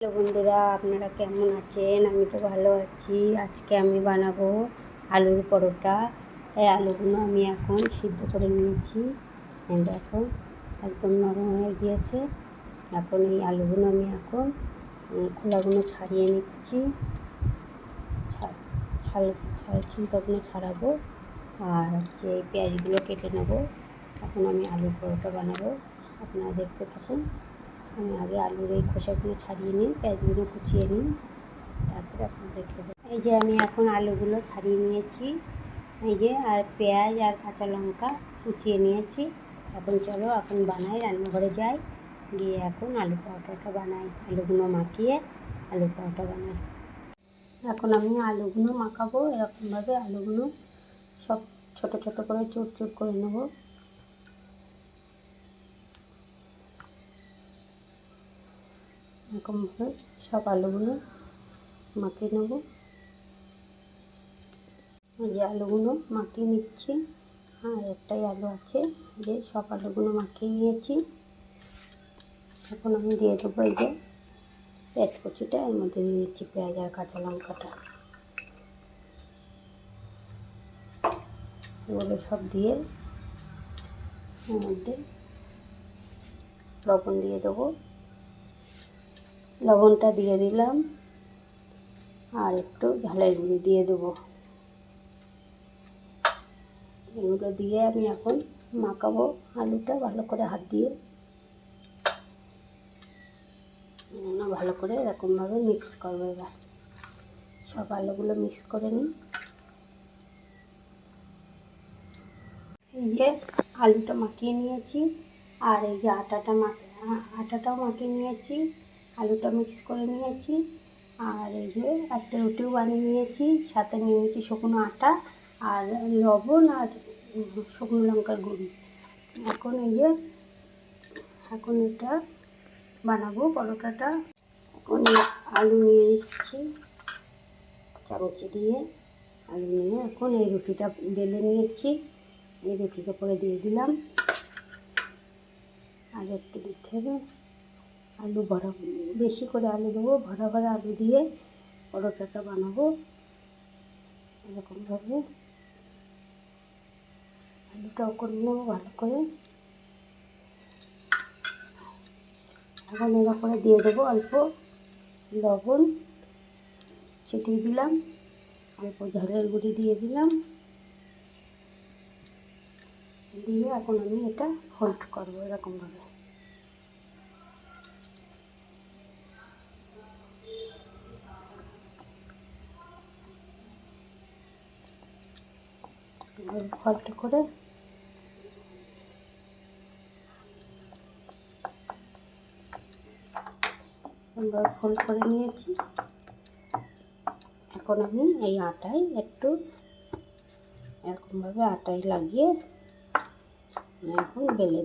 Hello বন্ধুরা, আপনারা কেমন আছেন? আমি তো ভালো আছি। আজকে আমি বানাবো আলুর পরোটা। তাই আলুগুলো আমি এখন সিদ্ধ করে নিয়েছি। দেখো একদম নরম হয়ে গিয়েছে। এখন এই আলুগুলো আমি এখন খোলাগুলো ছাড়িয়ে নিচ্ছি। ছিলকাগুলো ছাড়াবো। আর এই পেঁয়াজগুলো কেটে নেব। এখন আমি আলুর পরোটা বানাবো, আপনারা দেখতে থাকুন। আমি আগে আলুর এই খোসাগুলো ছাড়িয়ে নিই, পেঁয়াজগুলো কুচিয়ে নিই, তারপরে আপনাদের দেখে দেবো। এই যে আমি এখন আলুগুলো ছাড়িয়ে নিয়েছি, এই যে, আর পেঁয়াজ আর কাঁচা লঙ্কা কুচিয়ে নিয়েছি। এখন চলো এখন বানাই, রান্নাঘরে যাই, গিয়ে এখন আলু পরোটাটা বানাই। আলুগুলো মাখিয়ে আলু পরোটা বানাই। এখন আমি আলুগুলো মাখাবো। এরকমভাবে আলুগুলো সব ছোট ছোট করে চুর চুর করে নেবো। এরকমভাবে সব আলুগুলো মাখিয়ে নেব। এই যে আলুগুলো মাখিয়ে নিচ্ছি। আর একটাই আলু আছে, যে সব আলুগুলো মাখিয়ে নিয়েছি। এখন আমি দিয়ে দেবো এই যে পেঁয়াজ কুচিটা, এর মধ্যে দিয়ে দিচ্ছি পেঁয়াজ আর কাঁচা লঙ্কাটা। এগুলো সব দিয়ে এর মধ্যে লবণ দিয়ে দেবো। লবণটা দিয়ে দিলাম, আর একটু ঝালের গুঁড়ি দিয়ে দেবো। এগুলো দিয়ে আমি এখন মাখাবো আলুটা ভালো করে হাত দিয়ে। ভালো করে এরকমভাবে মিক্স করবো। এবার সব আলুগুলো মিক্স করে নিই। এই যে আলুটা মাখিয়ে নিয়েছি, আর এই যে আটাটাও মাখিয়ে নিয়েছি, আলুটা মিক্স করে নিয়েছি। আর এই যে একটা রুটিও বানিয়ে নিয়েছি, সাথে নিয়ে নিয়েছি শুকনো আটা আর লবণ আর শুকনো লঙ্কার গুঁড়ি। এখন এই যে এখন এটা বানাবো পরোটাটা। এখন আলু নিয়ে নিচ্ছি চামচি দিয়ে। আলু নিয়ে এখন এই রুটিটা বেলে নিয়েছি, এই রুটিটা করে দিয়ে দিলাম। আর একটু দিতে হবে আলু ভরা, বেশি করে আলু দেবো, ভরা ভরা আলু দিয়ে পরোটাটা বানাবো। এরকমভাবে আলুটাও করে নেবো ভালো করে। এখন এর উপরে দিয়ে দেবো অল্প লবণ ছিটিয়ে দিলাম, অল্প ঝালের গুঁড়ি দিয়ে দিলাম, দিয়ে এখন আমি এটা ফোল্ড করবো এরকমভাবে। ফোল্ড করে ফোল্ড করে নিয়েছি। এখন আমি এই আটায় একটু এরকমভাবে আটায় লাগিয়ে এখন বেলে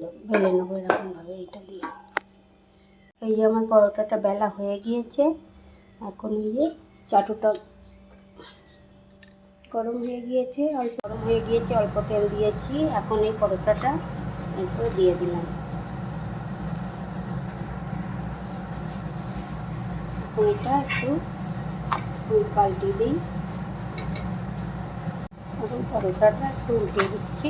নেবো এরকমভাবে এইটা দিয়ে। এই যে আমার পরোটাটা বেলা হয়ে গিয়েছে। এখন এই যে চাটুটা গরম হয়ে গিয়েছে, অল্প তেল দিয়েছি। এখন এই পরোটাটা এরপরে দিয়ে দিলাম। এখন এটা একটু পাল্টে দিই। এখন পরোটাটা একটু উল্টে দিচ্ছি,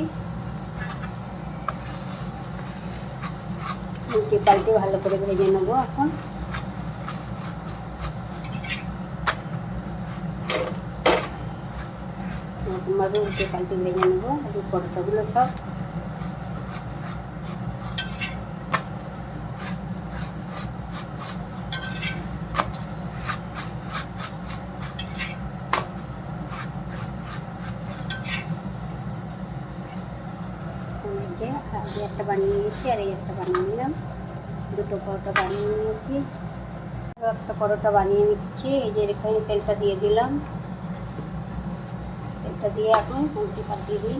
উল্টে পাল্টে ভালো করে ভেজে নেবো। এখন এরকমভাবে উল্টে পাল্টে ভেজে নেবো এই পরোটাগুলো সব। আগে একটা বানিয়ে নিয়েছি, আর এই একটা বানিয়ে নিলাম। দুটো পরোটা বানিয়ে নিয়েছি। একটা পরোটা বানিয়ে নিচ্ছি। এই যে এখানে তেলটা দিয়ে দিলাম, তেলটা দিয়ে এখন উল্টে পাল্টে দিই।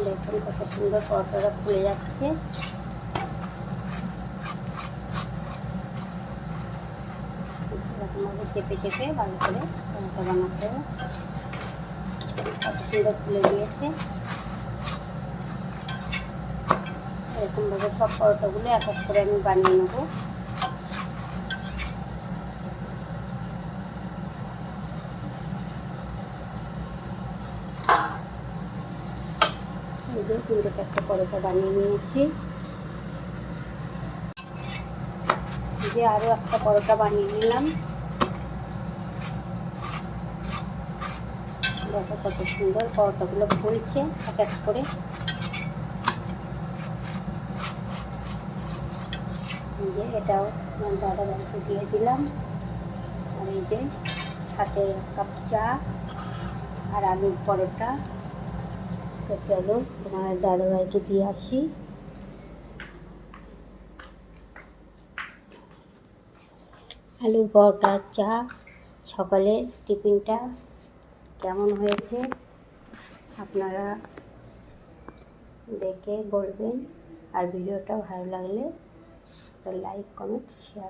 দেখুন কত সুন্দর পরোটাটা ফুলে যাচ্ছে। এরকমভাবে চেপে চেপে ভালো করে পরোটা বানাতে হবে। কত সুন্দর ফুলে গিয়েছে। এরকমভাবে সব পরোটাগুলো এক এক করে আমি বানিয়ে নেবো। এই যে 3-4টা পরোটা বানিয়ে নিয়েছি। এই যে আরও একটা পরোটা বানিয়ে নিলাম। দেখো কত সুন্দর পরোটাগুলো ফুলছে এক এক করে। এই যে এটাও আমার দাদাভাইকে দিয়ে দিলাম। আর এই যে সাথে 1 কাপ চা আর আলুর পরোটা। তো চলো তোমার দাদাভাইকে দিয়ে আসি। আলুর পরোটা চা সকালের টিফিনটা কেমন হয়েছে আপনারা দেখে বলবেন। আর ভিডিওটা ভালো লাগলে একটা লাইক, কমেন্ট, শেয়ার